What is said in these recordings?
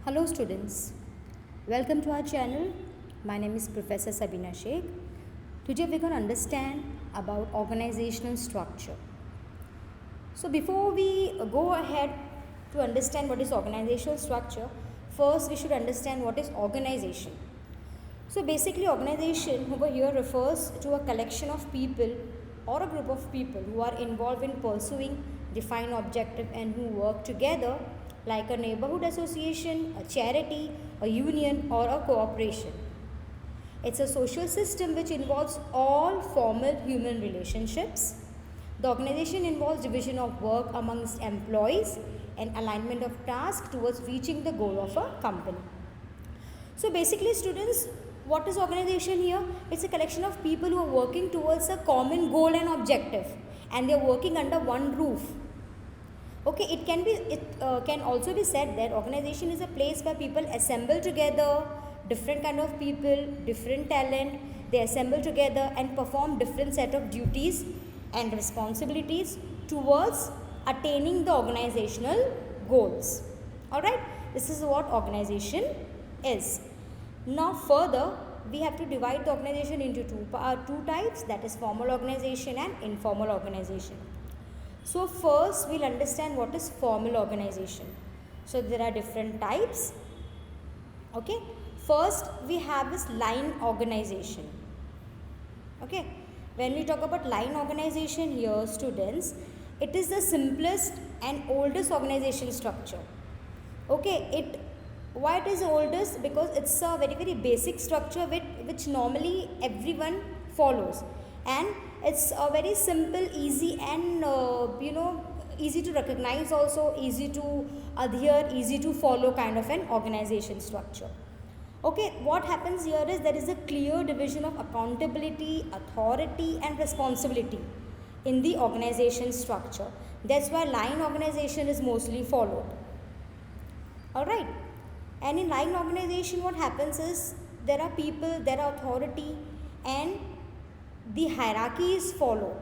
Hello students, welcome to our channel. My name is Professor Sabina Sheikh. Today we're going to understand about organizational structure. So before we go ahead to understand what is organizational structure, first we should understand what is organization. So basically organization over here refers to a collection of people or a group of people who are involved in pursuing defined objective and who work together like a neighborhood association, a charity, a union or a cooperation. It's a social system which involves all formal human relationships. The organization involves division of work amongst employees and alignment of tasks towards reaching the goal of a company. So basically students, what is organization here? It's a collection of people who are working towards a common goal and objective and they are working under one roof. Okay, it can also be said that organization is a place where people assemble together, different kind of people, different talent, they assemble together and perform different set of duties and responsibilities towards attaining the organizational goals. Alright, this is what organization is. Now further, we have to divide the organization into two types, that is formal organization and informal organization. So first we'll understand what is formal organization. So there are different types. Okay. First we have this line organization. Okay. When we talk about line organization here students, it is the simplest and oldest organization structure. Okay. Why it is oldest? Because it's a very basic structure which normally everyone follows, and it's a very simple, easy and easy to recognize, also easy to adhere, easy to follow kind of an organization structure. Okay, what happens here is there is a clear division of accountability, authority and responsibility in the organization structure. That's why line organization is mostly followed. Alright, and in line organization what happens is there are people, there are authority and the hierarchy is followed.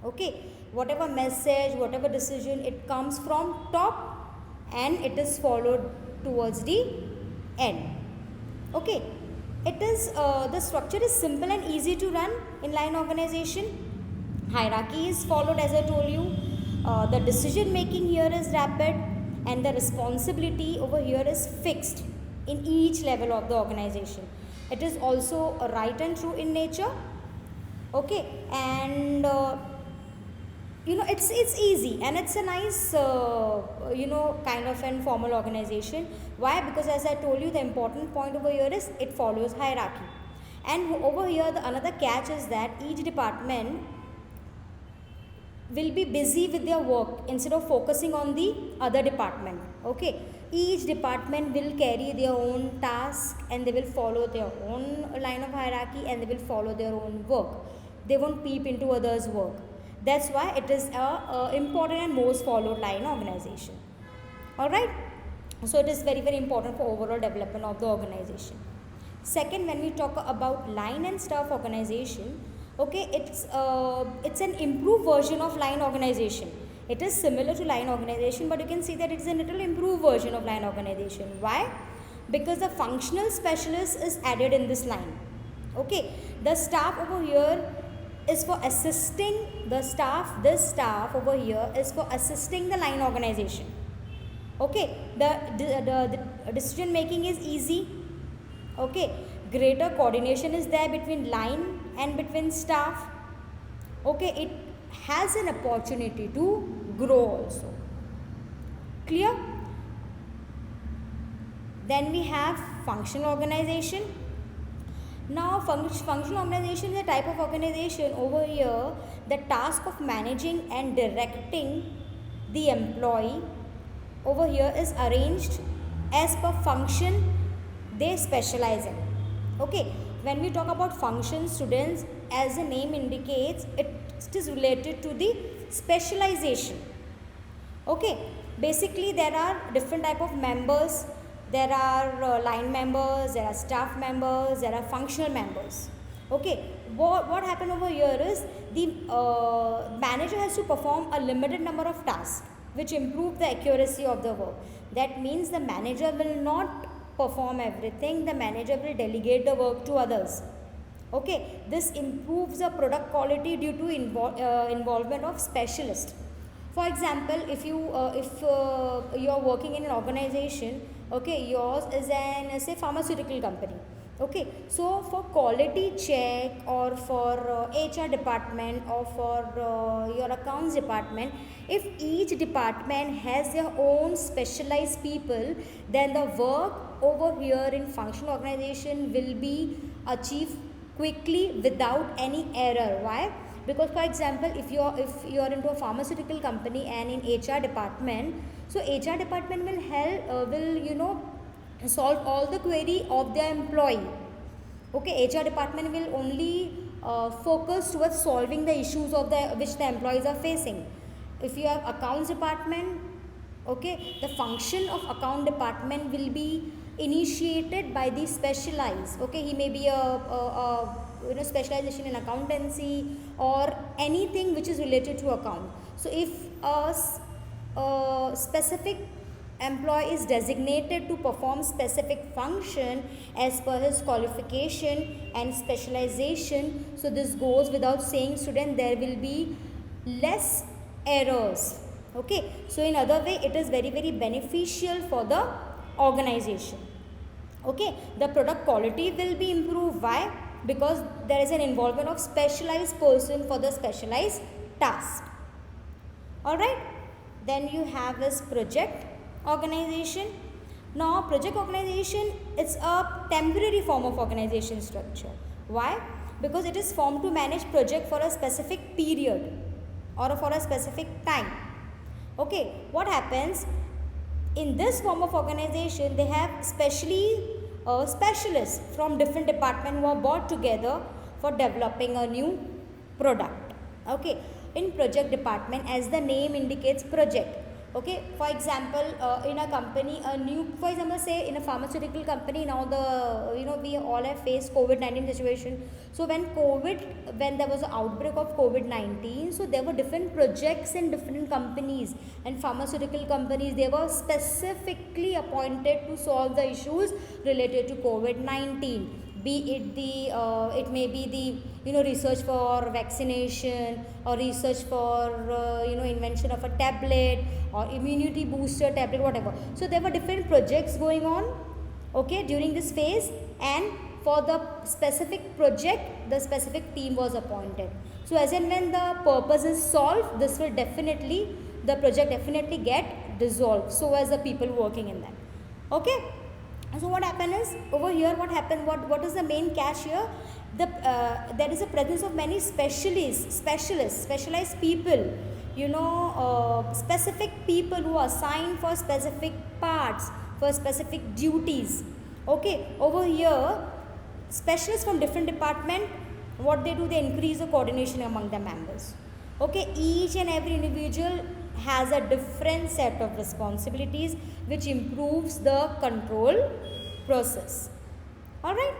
Okay, whatever message, whatever decision, it comes from top and it is followed towards the end. Okay, it is the structure is simple and easy to run in line organization. Hierarchy is followed as I told you. The decision making here is rapid and the responsibility over here is fixed in each level of the organization. It is also right and true in nature. Okay, and it's easy and it's a nice kind of an formal organization. Why? Because as I told you, the important point over here is it follows hierarchy, and over here the another catch is that each department will be busy with their work instead of focusing on the other department. Okay, each department will carry their own task and they will follow their own line of hierarchy and they will follow their own work. They won't peep into others' work. That's why it is a important and most followed line organization. Alright, so it is very important for overall development of the organization. Second, when we talk about line and staff organization, okay, it's an improved version of line organization. It is similar to line organization, but you can see that it's a little improved version of line organization. Why? Because the functional specialist is added in this line. Okay, the staff over here is for assisting this staff over here is for assisting the line organization. Okay, the decision making is easy. Okay, greater coordination is there between line and between staff. Okay, it has an opportunity to grow also. Clear? Then we have functional organization. Now functional organization is a type of organization over here. The task of managing and directing the employee over here is arranged as per function they specialize in. Okay, when we talk about function students, as the name indicates, it is related to the specialization. Okay, basically there are different type of members. There are line members, there are staff members, there are functional members. Okay, what happened over here is the manager has to perform a limited number of tasks which improve the accuracy of the work. That means the manager will not perform everything, the manager will delegate the work to others. Okay, this improves the product quality due to involvement of specialists. For example, if you are working in an organization, okay, yours is an say pharmaceutical company. Okay, so for quality check or for HR department or for your accounts department, if each department has their own specialized people, then the work over here in functional organization will be achieved quickly without any error. Why? Because for example, if you are into a pharmaceutical company and in HR department, so HR department will help solve all the query of their employee. Okay, HR department will only focus towards solving the issues of which the employees are facing. If you have accounts department, okay, the function of account department will be initiated by the specialized. Okay, he may be a specialization in accountancy or anything which is related to account. So if a specific employee is designated to perform specific function as per his qualification and specialization, so this goes without saying, student, there will be less errors. Okay, so in other way it is very beneficial for the organization. Okay, the product quality will be improved. Why? Because there is an involvement of specialized person for the specialized task. Alright, then you have this project organization. Now project organization is a temporary form of organization structure. Why? Because it is formed to manage project for a specific period or for a specific time. Okay, what happens in this form of organization, they have specialists from different departments who are brought together for developing a new product. Okay, in project department, as the name indicates, project. Okay, for example, in a company, for example, say in a pharmaceutical company, now we all have faced COVID-19 situation. So when there was an outbreak of COVID-19, so there were different projects in different companies, and pharmaceutical companies, they were specifically appointed to solve the issues related to COVID-19. Be it it may be the research for vaccination or research for invention of a tablet or immunity booster tablet, whatever. So there were different projects going on, okay, during this phase, and for the specific project the specific team was appointed. So as and when the purpose is solved, the project definitely get dissolved, so as the people working in that. Okay, so what happened is, over here what happened, what is the main catch here? There is a presence of many specialized people, specific people who are assigned for specific parts, for specific duties. Okay, over here specialists from different department, what they do, they increase the coordination among the members. Okay, each and every individual has a different set of responsibilities which improves the control process. Alright,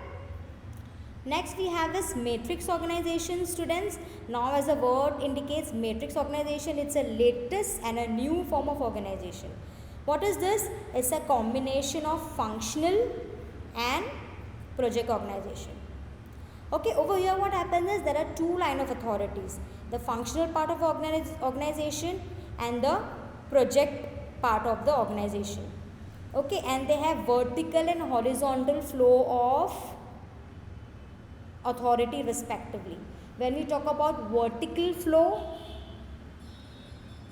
next we have this matrix organization, students. Now as the word indicates, matrix organization, it's a latest and a new form of organization. What is this? It's a combination of functional and project organization. Okay, over here what happens is, there are two lines of authorities, the functional part of organization and the project part of the organization. Okay, and they have vertical and horizontal flow of authority respectively. When we talk about vertical flow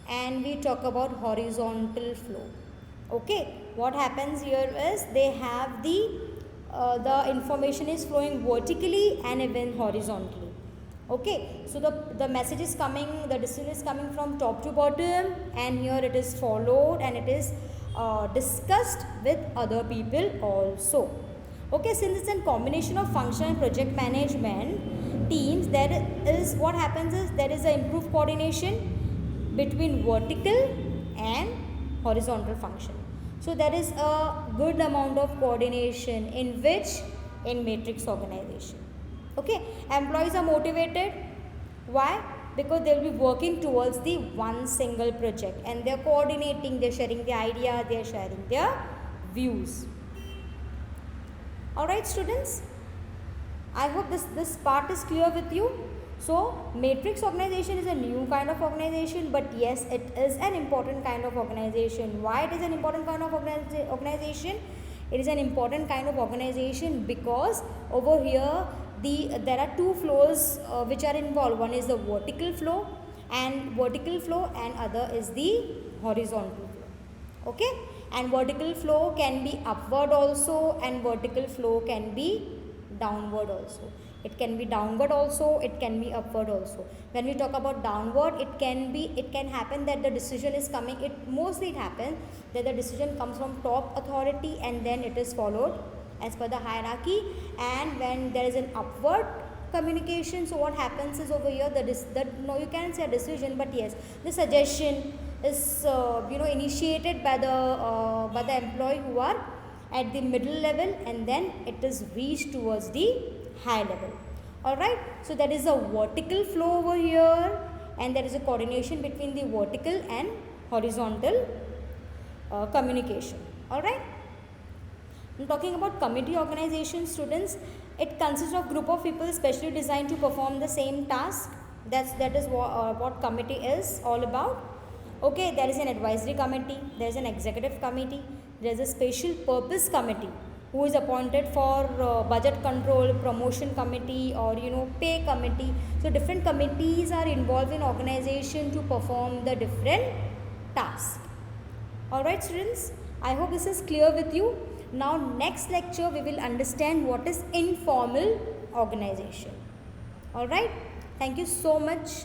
and we talk about horizontal flow, okay, what happens here is, they have the information is flowing vertically and even horizontally. Okay, so the message is coming, the decision is coming from top to bottom, and here it is followed and it is discussed with other people also. Okay, since it's a combination of function and project management teams, there is, what happens is, there is an improved coordination between vertical and horizontal function. So there is a good amount of coordination in matrix organization. Okay, employees are motivated. Why? Because they'll be working towards the one single project, and they're coordinating, they're sharing the idea, they're sharing their views. Alright students, I hope this part is clear with you. So matrix organization is a new kind of organization, but yes, it is an important kind of organization. Why it is an important kind of organization? It is an important kind of organization because over here there are two flows which are involved. One is the vertical flow and other is the horizontal flow. Okay, and vertical flow can be upward also, and vertical flow can be downward also. It can be downward also, it can be upward also. When we talk about downward, it can happen that the decision is coming, it happens that the decision comes from top authority and then it is followed as per the hierarchy. And when there is an upward communication, so what happens is over here, no, you can't say a decision, but yes, the suggestion is initiated by the employee who are at the middle level, and then it is reached towards the high level. Alright, so there is a vertical flow over here, and there is a coordination between the vertical and horizontal communication. Alright, I'm talking about committee organization, students. It consists of group of people specially designed to perform the same task. That is what committee is all about. Okay, there is an advisory committee, there is an executive committee, there is a special purpose committee who is appointed for budget control, promotion committee, or pay committee. So different committees are involved in organization to perform the different tasks. Alright students, I hope this is clear with you. Now next lecture we will understand what is informal organization. Alright, thank you so much.